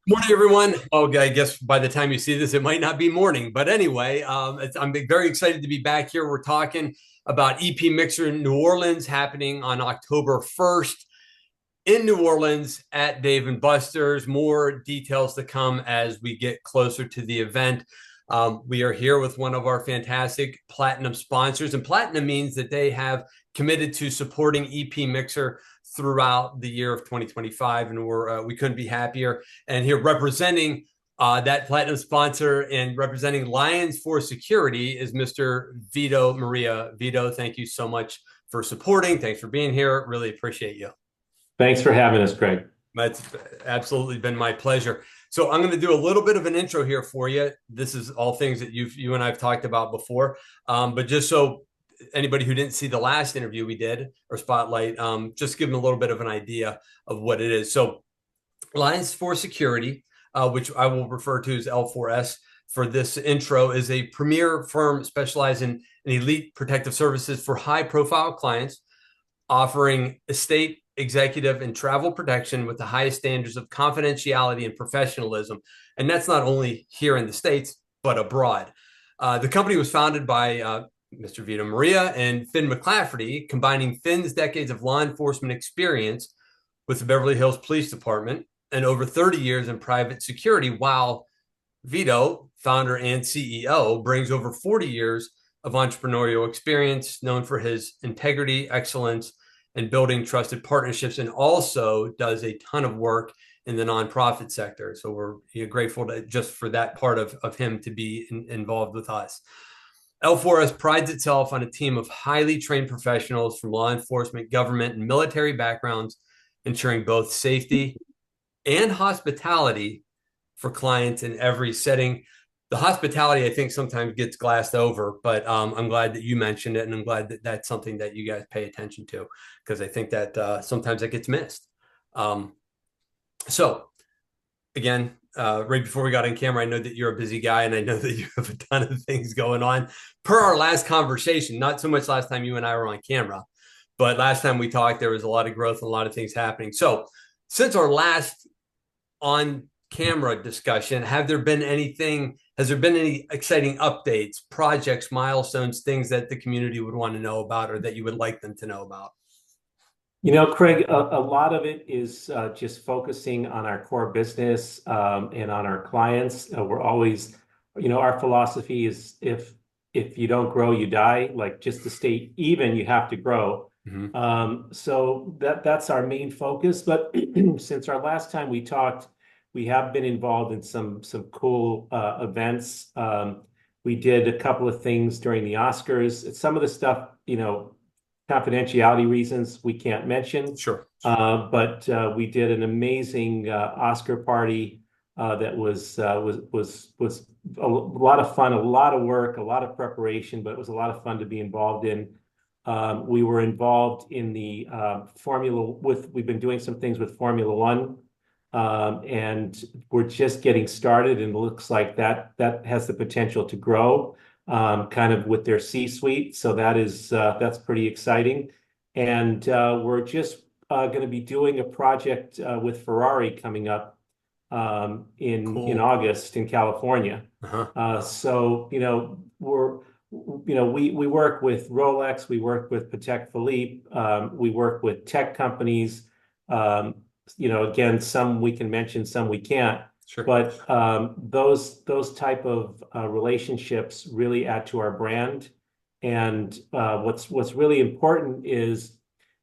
Morning, everyone. Oh, I guess by the time you see this, it might not be morning. But anyway, I'm very excited to be back here. We're talking about EP Mixer in New Orleans happening on October 1st in New Orleans at Dave and Buster's. More details to come as we get closer to the event. We are here with one of our fantastic platinum sponsors, and platinum means that they have committed to supporting EP Mixer throughout the year of 2025, and we couldn't be happier. And here representing that platinum sponsor and representing Lions for Security is Mr. Vito Maria. Vito, thank you so much for supporting. Thanks for being here. Really appreciate you. Thanks for having us, Greg. It's absolutely been my pleasure. So I'm going to do a little bit of an intro here for you. This is all things that you and I've talked about before, but just so anybody who didn't see the last interview we did or spotlight, just give them a little bit of an idea of what it is. So Lions for Security, which I will refer to as L4S for this intro, is a premier firm specializing in elite protective services for high-profile clients, offering estate, executive, and travel protection with the highest standards of confidentiality and professionalism. And that's not only here in the States, but abroad. The company was founded by Mr. Vito Maria and Finn McClafferty, combining Finn's decades of law enforcement experience with the Beverly Hills Police Department and over 30 years in private security, while Vito, founder and CEO, brings over 40 years of entrepreneurial experience, known for his integrity, excellence, and building trusted partnerships, and also does a ton of work in the nonprofit sector. So we're grateful to just for that part of him to be involved with us. L4S prides itself on a team of highly trained professionals from law enforcement, government, and military backgrounds, ensuring both safety and hospitality for clients in every setting. The hospitality, I think, sometimes gets glassed over, but I'm glad that you mentioned it, and I'm glad that that's something that you guys pay attention to, because I think that sometimes it gets missed. Um, so, again, right before we got on camera, I know that you're a busy guy, and I know that you have a ton of things going on. Per our last conversation, not so much last time you and I were on camera, but last time we talked, there was a lot of growth and a lot of things happening. So, since our last on camera discussion, has there been any exciting updates, projects, milestones, things that the community would want to know about or that you would like them to know about? Craig, a lot of it is just focusing on our core business and on our clients. We're always, our philosophy is if you don't grow, you die. Like just to stay even, you have to grow. Mm-hmm. So that's our main focus. But since our last time we talked, we have been involved in some cool events. We did a couple of things during the Oscars. Some of the stuff, confidentiality reasons we can't mention. Sure. But we did an amazing Oscar party that was a lot of fun, a lot of work, a lot of preparation, but it was a lot of fun to be involved in. We were involved in the we've been doing some things with Formula One, and we're just getting started, and it looks like that has the potential to grow, kind of with their C-suite. So that's pretty exciting. And we're just going to be doing a project with Ferrari coming up in Cool. August in California. Uh-huh. So we work with Rolex, we work with Patek Philippe, we work with tech companies. Again, some we can mention, some we can't. Sure. But those type of relationships really add to our brand. And what's really important is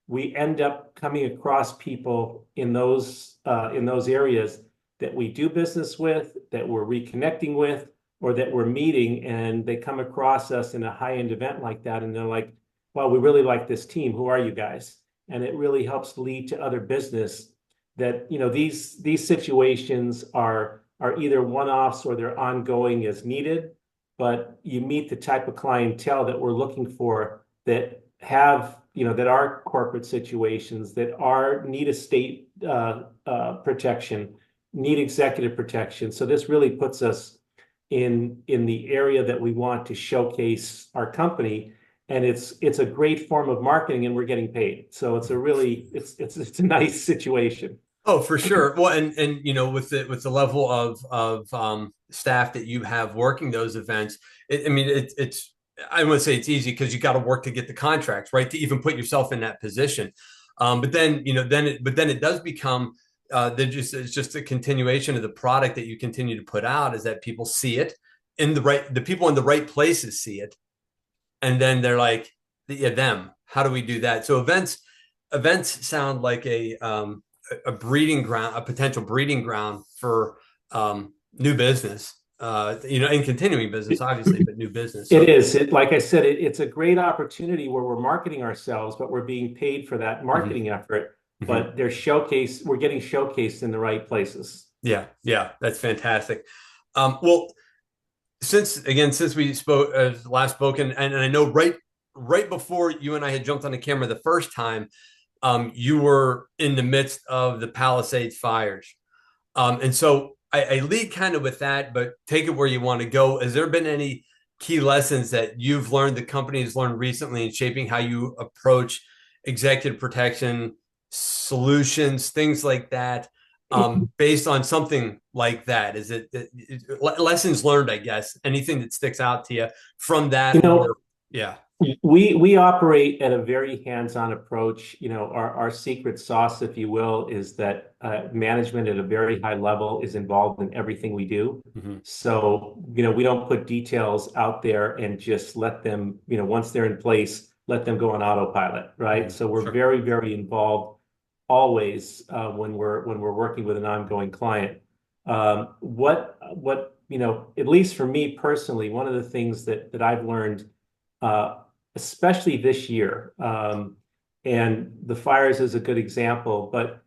we end up coming across people in those areas that we do business with, that we're reconnecting with, or that we're meeting, and they come across us in a high-end event like that, and they're like, "Well, we really like this team. Who are you guys?" And it really helps lead to other business. That these situations are either one-offs or they're ongoing as needed, but you meet the type of clientele that we're looking for, that have that are corporate situations, that need estate protection, need executive protection. So this really puts us in the area that we want to showcase our company, and it's a great form of marketing, and we're getting paid. So it's a nice situation. Oh, for sure. Well, and with the level of staff that you have working those events, I mean, it's I wouldn't say it's easy because you got to work to get the contracts, right? To even put yourself in that position. But then then it does become it's just a continuation of the product that you continue to put out is that people see it the people in the right places see it, and then they're like, yeah, them. How do we do that? So events sound like a breeding ground, a potential breeding ground for new business. And continuing business, obviously, but new business. It So, is. Like I said, it's a great opportunity where we're marketing ourselves, but we're being paid for that mhm, marketing effort. mhm. But we're getting showcased in the right places. Yeah, yeah, that's fantastic. Well, since we spoke last spoken, and I know right before you and I had jumped on the camera the first time, you were in the midst of the Palisades fires. And so I lead kind of with that, but take it where you want to go. Has there been any key lessons that you've learned, the company has learned recently in shaping how you approach executive protection solutions, things like that, based on something like that? Is lessons learned, I guess, anything that sticks out to you from You that know, or, yeah. we operate at a very hands-on approach. Our secret sauce, if you will, is that management at a very high level is involved in everything we do. Mm-hmm. So, we don't put details out there and just let them, once they're in place, let them go on autopilot, right? Mm-hmm. So we're Sure. very, very involved always when we're working with an ongoing client. At least for me personally, one of the things that I've learned uh, especially this year. And the fires is a good example, but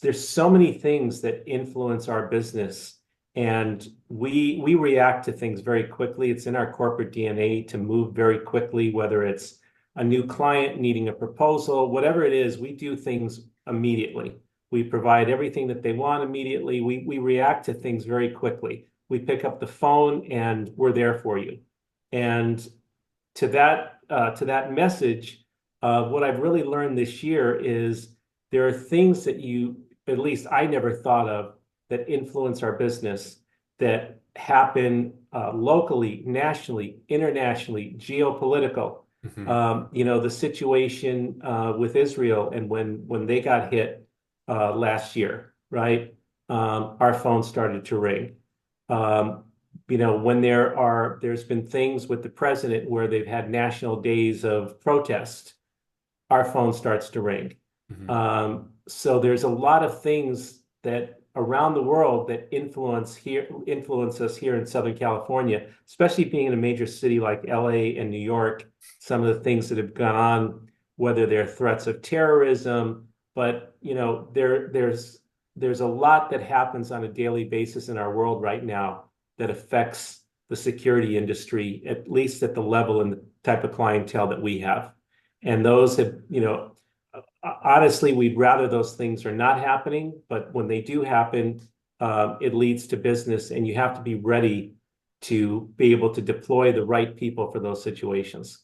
there's so many things that influence our business, and we react to things very quickly. It's in our corporate DNA to move very quickly, whether it's a new client needing a proposal, whatever it is, we do things immediately. We provide everything that they want immediately. We react to things very quickly. We pick up the phone and we're there for you. And to that message, what I've really learned this year is there are things that at least I never thought of, that influence our business, that happen locally, nationally, internationally, geopolitical. Mm-hmm. The situation with Israel and when they got hit last year, right? Our phone started to ring. Um, when there's been things with the president where they've had national days of protest, our phone starts to ring. Mm-hmm. So there's a lot of things that around the world that influence us here in Southern California, especially being in a major city like LA and New York. Some of the things that have gone on, whether they're threats of terrorism, but there's a lot that happens on a daily basis in our world right now that affects the security industry, at least at the level and the type of clientele that we have. And those have, honestly, we'd rather those things are not happening, but when they do happen, it leads to business, and you have to be ready to be able to deploy the right people for those situations.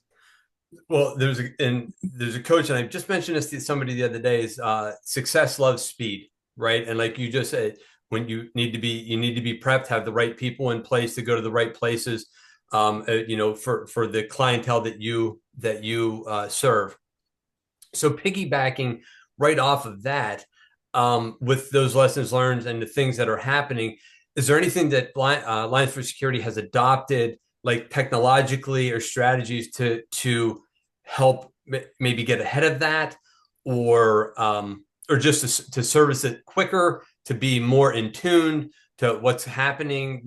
Well, there's a coach, and I just mentioned this to somebody the other day. Is success loves speed, right? And like you just said, when you need to be prepped, have the right people in place to go to the right places, for the clientele that you serve. So piggybacking right off of that, with those lessons learned and the things that are happening, is there anything that Alliance for Security has adopted, like technologically or strategies to help maybe get ahead of that, or just to service it quicker, to be more in tune to what's happening,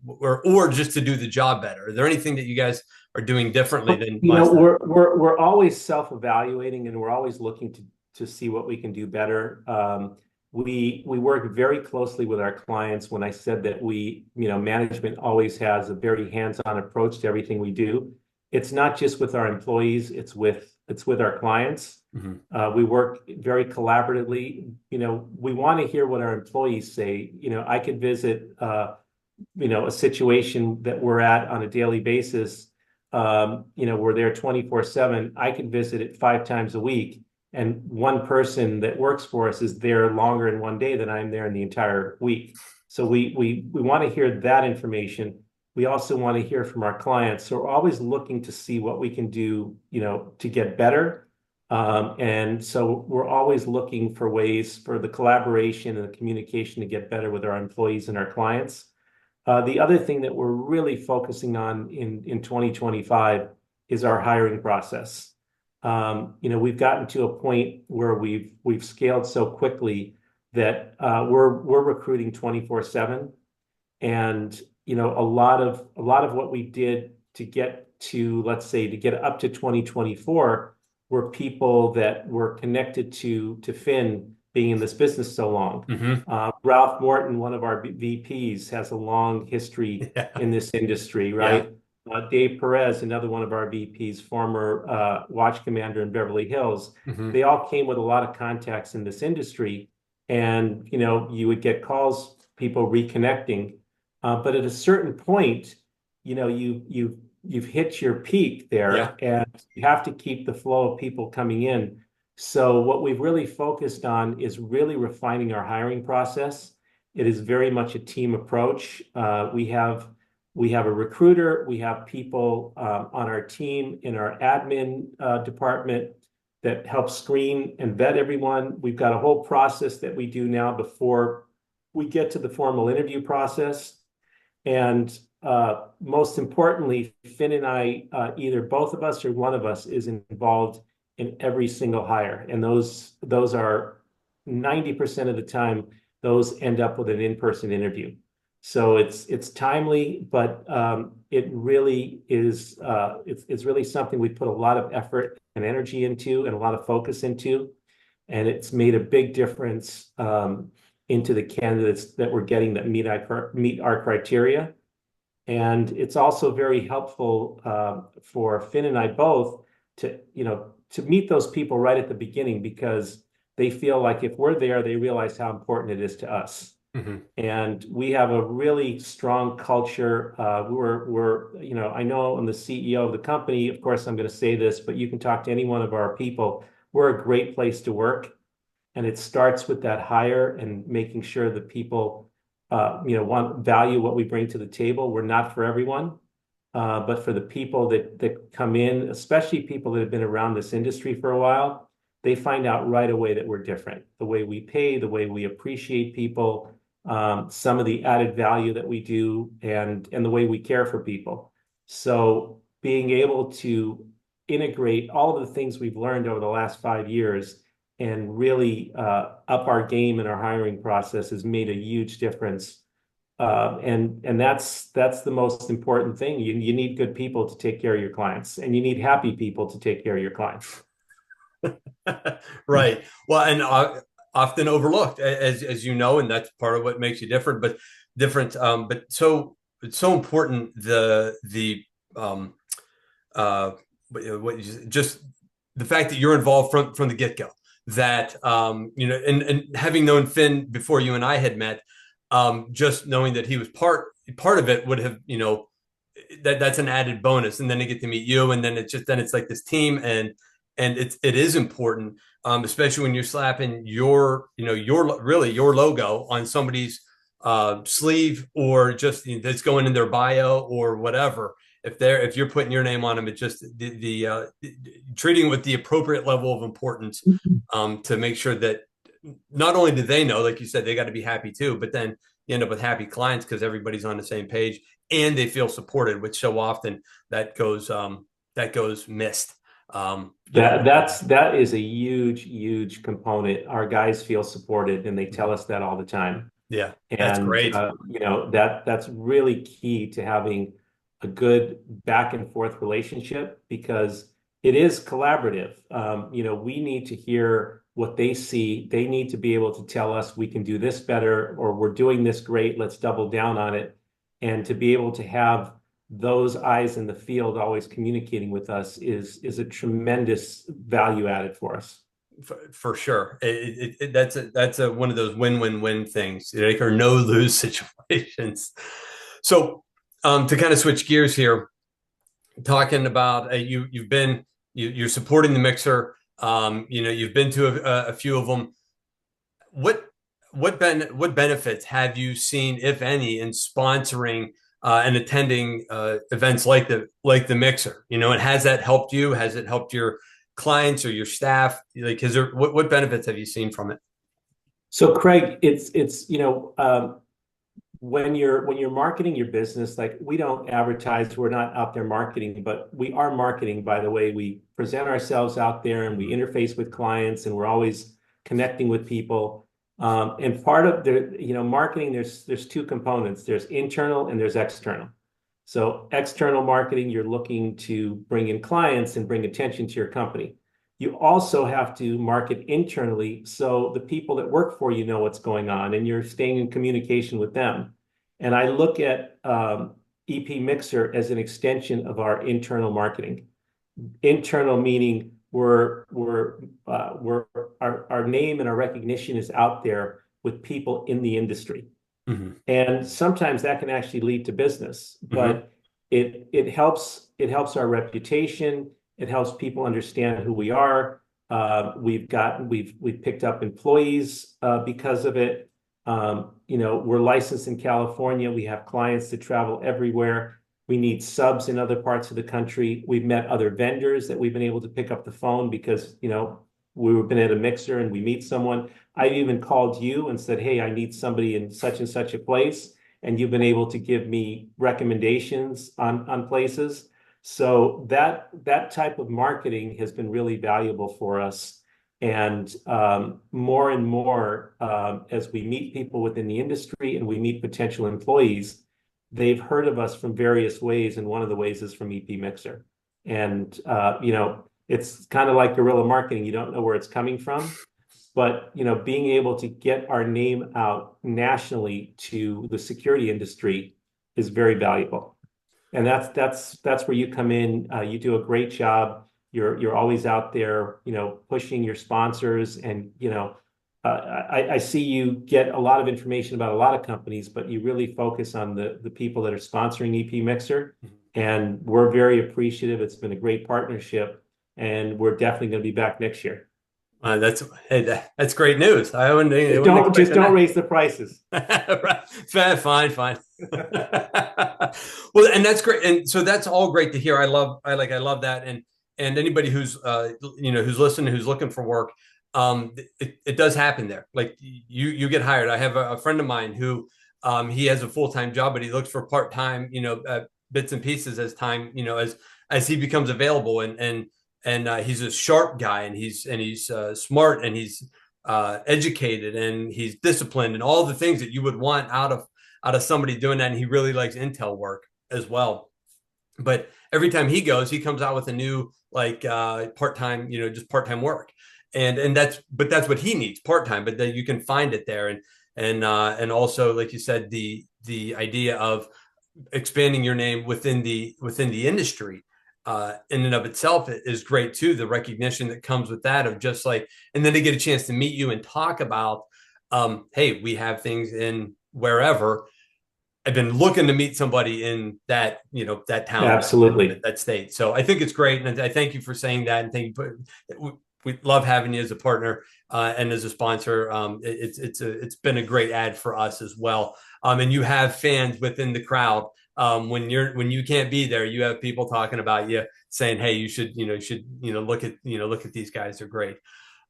or just to do the job better? Is there anything that you guys are doing differently than You know, last time? we're always self-evaluating, and we're always looking to see what we can do better. We work very closely with our clients. When I said that management always has a very hands-on approach to everything we do. It's not just with our employees, it's with our clients. Mhm. We work very collaboratively. We want to hear what our employees say. I could visit a situation that we're at on a daily basis. We're there 24/7. I can visit it 5 times a week, and one person that works for us is there longer in one day than I'm there in the entire week. So we want to hear that information. We also want to hear from our clients. So we're always looking to see what we can do, to get better. And so we're always looking for ways for the collaboration and the communication to get better with our employees and our clients. The other thing that we're really focusing on in 2025 is our hiring process. We've gotten to a point where we've scaled so quickly that we're recruiting 24/7, and a lot of what we did to get to, let's say, to get up to 2024 were people that were connected to Finn being in this business so long. Mm-hmm. Ralph Morton, one of our VPs, has a long history Yeah. in this industry, Yeah. right? Dave Perez, another one of our VPs, former watch commander in Beverly Hills. Mm-hmm. They all came with a lot of contacts in this industry, and you would get calls, people reconnecting, but at a certain point, you've hit your peak Yeah. there, and you have to keep the flow of people coming in. So what we've really focused on is really refining our hiring process. It is very much a team approach. We have a recruiter, we have people on our team in our admin department that help screen and vet everyone. We've got a whole process that we do now before we get to the formal interview process. And most importantly, Finn and I, either both of us or one of us, is involved in every single hire. And those are 90% of the time, those end up with an in-person interview. So it's timely, but it really is it's really something we put a lot of effort and energy into and a lot of focus into. And it's made a big difference into the candidates that we're getting that meet our criteria. And it's also very helpful for Finn and I both to meet those people right at the beginning, because they feel like if we're there, they realize how important it is to us. Mm-hmm. And we have a really strong culture. I know I'm the CEO of the company. Of course, I'm going to say this, but you can talk to any one of our people. We're a great place to work. And it starts with that hire and making sure that people, value what we bring to the table. We're not for everyone, but for the people that come in, especially people that have been around this industry for a while, they find out right away that we're different. The way we pay, the way we appreciate people, some of the added value that we do, and the way we care for people. So being able to integrate all of the things we've learned over the last 5 years and really up our game in our hiring process has made a huge difference. And that's the most important thing. You need good people to take care of your clients, and you need happy people to take care of your clients. Right. Well, and often overlooked, as you know, and that's part of what makes you different. But different. But so it's so important. The just the fact that you're involved from the get go. That and having known Finn before you and I had met, just knowing that he was part of it would have, that's an added bonus. And then to get to meet you, and then it's like this team, and it is important, especially when you're slapping your logo on somebody's sleeve, or just that's going in their bio or whatever. If you're putting your name on them, it's just the treating with the appropriate level of importance, to make sure that not only do they know, like you said, they got to be happy too, but then you end up with happy clients because everybody's on the same page and they feel supported, which so often that goes missed. That is a huge component. Our guys feel supported, and they tell us that all the time. Yeah, that's And great. that's really key to having a good back and forth relationship, because it is collaborative. We need to hear what they see. They need to be able to tell us we can do this better, or we're doing this great, let's double down on it. And to be able to have those eyes in the field always communicating with us is a tremendous value added for us. For sure. That's one of those win-win-win things, or no lose situations. So to kind of switch gears here, talking about you're supporting the mixer. You've been to a few of them. What what benefits have you seen, if any, in sponsoring and attending events like the Mixer? And has that helped you? Has it helped your clients or your staff? Like, what benefits have you seen from it? So Craig, it's when you're marketing your business, like we don't advertise, we're not out there marketing, but we are marketing by the way we present ourselves out there and we interface with clients and we're always connecting with people. And part of marketing, there's two components. There's internal and there's external. So external marketing, you're looking to bring in clients and bring attention to your company. You also have to market internally so the people that work for you know what's going on and you're staying in communication with them. And I look at EP Mixer as an extension of our internal marketing. Internal meaning our name and our recognition is out there with people in the industry. Mm-hmm. And sometimes that can actually lead to business, Mm-hmm. but it helps our reputation. It helps people understand who we are. We've picked up employees because of it. We're licensed in California. We have clients that travel everywhere. We need subs in other parts of the country. We've met other vendors that we've been able to pick up the phone because, we've been at a Mixer and we meet someone. I've even called you and said, hey, I need somebody in such and such a place. And you've been able to give me recommendations on places. So that type of marketing has been really valuable for us. And more and more, as we meet people within the industry and we meet potential employees, they've heard of us from various ways. And one of the ways is from EP Mixer. And, it's kind of like guerrilla marketing. You don't know where it's coming from. But, being able to get our name out nationally to the security industry is very valuable. And that's where you come in. You do a great job. You're always out there, pushing your sponsors, and I see you get a lot of information about a lot of companies, but you really focus on the people that are sponsoring EP Mixer, and we're very appreciative. It's been a great partnership, and we're definitely going to be back next year. That's hey, that's great news. I wouldn't Don't expect just don't that. raise the prices. Right. Fine, fine. Well, and that's great. And so that's all great to hear. I love that. And anybody who's who's listening, who's looking for work, it does happen there. Like you get hired. I have a friend of mine who he has a full-time job, but he looks for part-time, bits and pieces as time, as he becomes available. And he's a sharp guy, and he's smart, and he's educated, and he's disciplined, and all the things that you would want out of somebody doing that. And he really likes intel work as well. But every time he goes, he comes out with a new part time, just part time work, and that's what he needs, part time. But then you can find it there, and also, like you said, the idea of expanding your name within the industry in and of itself is great too. The recognition that comes with that, of just like, and then they get a chance to meet you and talk about, hey, we have things in wherever. I've been looking to meet somebody in that, that town, Absolutely. that state. So I think it's great. And I thank you for saying that. And thank you. We love having you as a partner and as a sponsor. It's been a great ad for us as well. And you have fans within the crowd. When you can't be there, you have people talking about you, saying, "Hey, you should look at these guys. They're great."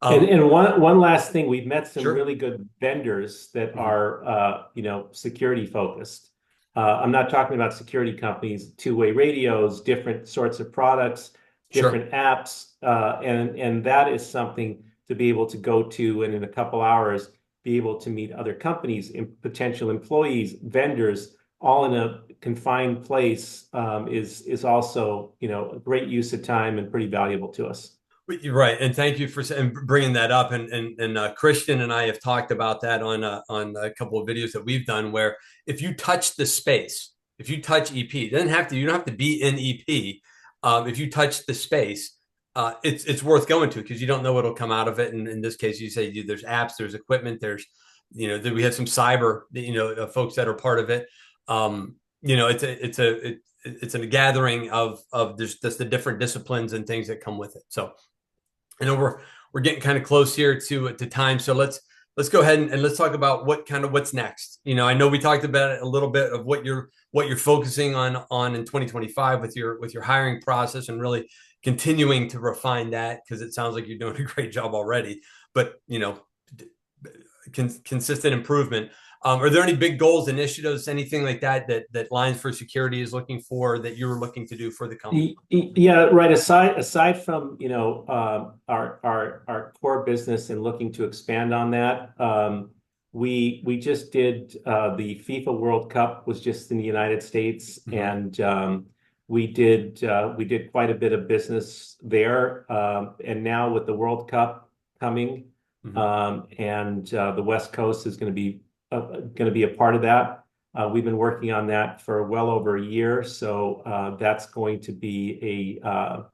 And one last thing, we've met some Sure. really good vendors that Mhm. are security focused. I'm not talking about security companies, two-way radios, different sorts of products, Sure. different apps, and that is something to be able to go to, and in a couple hours be able to meet other companies and potential employees, vendors, all in a confined place, is also a great use of time and pretty valuable to us. You're right, and thank you for bringing that up. And Christian and I have talked about that on a couple of videos that we've done. Where if you touch the space, if you touch EP, it doesn't have to. You don't have to be in EP. If you touch the space, it's worth going to, because you don't know what'll come out of it. And in this case, you say there's apps, there's equipment, there's we have some cyber, folks that are part of it. It's a gathering of there's just the different disciplines and things that come with it. So I know we're getting kind of close here to time, so let's go ahead and let's talk about what's next. I know we talked about it a little bit of what you're focusing on in 2025 with your hiring process and really continuing to refine that because it sounds like you're doing a great job already. But consistent improvement. Are there any big goals, initiatives, anything like that Lines for Security is looking for that you were looking to do for the company? Yeah, right. Aside from our core business and looking to expand on that, we just did the FIFA World Cup was just in the United States, Mm-hmm. and we did quite a bit of business there, and now with the World Cup coming, and the West Coast is going to be a part of that. We've been working on that for well over a year, so that's going to be a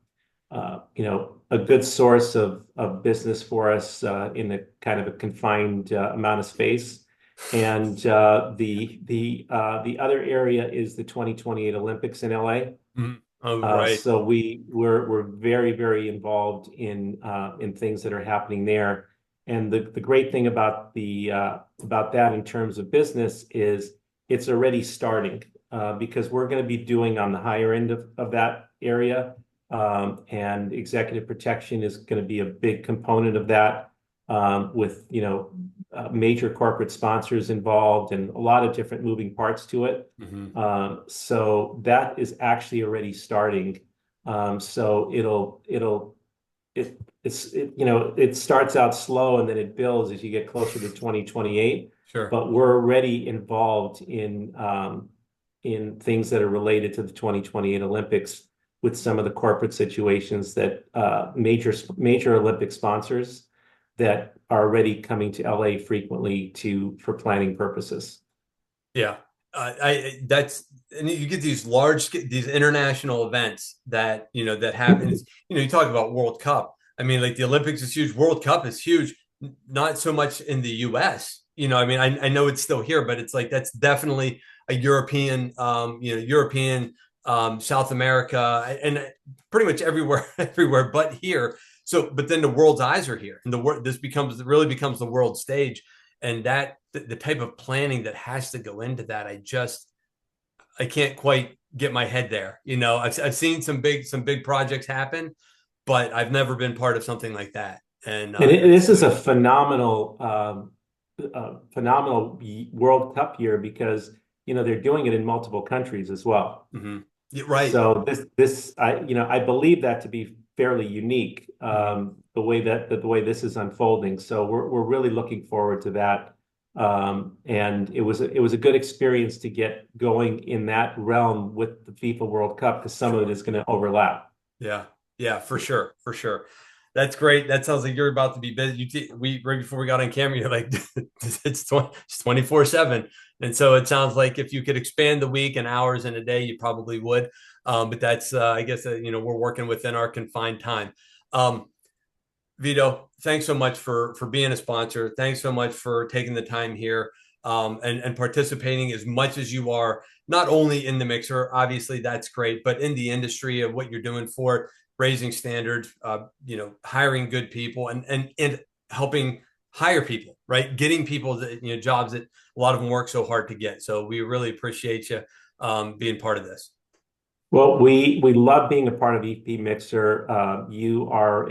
good source of business for us in a kind of a confined amount of space. And the other area is the 2028 Olympics in LA. Mm-hmm. Oh, right. So we're very, very involved in things that are happening there. And the great thing about that in terms of business is it's already starting, because we're going to be doing on the higher end of that area, and executive protection is going to be a big component of that, with major corporate sponsors involved and a lot of different moving parts to it. Mm-hmm. So that is actually already starting. So it starts out slow and then it builds as you get closer to 2028. Sure. But we're already involved in things that are related to the 2028 Olympics with some of the corporate situations that major Olympic sponsors that are already coming to LA frequently for planning purposes. Yeah. And you get these international events that happen. You talk about World Cup. I mean, like the Olympics is huge. World Cup is huge. Not so much in the U.S. I mean, I know it's still here, but it's like that's definitely a European, South America, and pretty much everywhere, everywhere but here. So, but then the world's eyes are here, and the world this really becomes the world stage, and that the type of planning that has to go into that, I can't quite get my head there. I've seen some big projects happen, but I've never been part of something like that. And And this is a phenomenal World Cup year because they're doing it in multiple countries as well. mm-hmm. Yeah, right. So I believe that to be fairly unique, the way this is unfolding. So we're really looking forward to that. And it was a good experience to get going in that realm with the FIFA World Cup because some of it is going to overlap. Yeah, yeah, for sure, for sure. That's great. That sounds like you're about to be busy. We right before we got on camera, you're like, it's 24/7, and so it sounds like if you could expand the week and hours in a day, you probably would. But that's, I guess, we're working within our confined time. Um, Vito, thanks so much for being a sponsor. Thanks so much for taking the time here, and participating as much as you are, not only in the mixer, obviously that's great, but in the industry of what you're doing for it, raising standards, hiring good people and helping hire people, right? Getting people that, jobs that a lot of them work so hard to get. So we really appreciate you being part of this. Well, we love being a part of EP Mixer. You're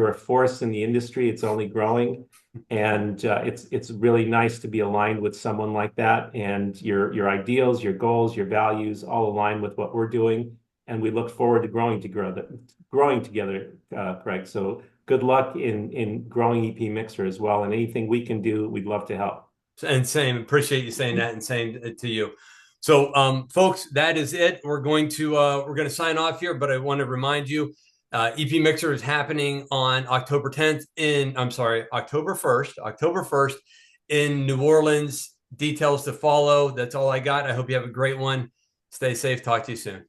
a force in the industry. It's only growing, and it's really nice to be aligned with someone like that. And your ideals, your goals, your values all align with what we're doing, and we look forward to growing together, Craig. So good luck in growing EP Mixer as well. And anything we can do, we'd love to help. And same, appreciate you saying that and saying it to you. So, folks, that is it. We're going to sign off here, but I want to remind you, EP Mixer is happening on October 10th October 1st in New Orleans. Details to follow. That's all I got. I hope you have a great one. Stay safe. Talk to you soon.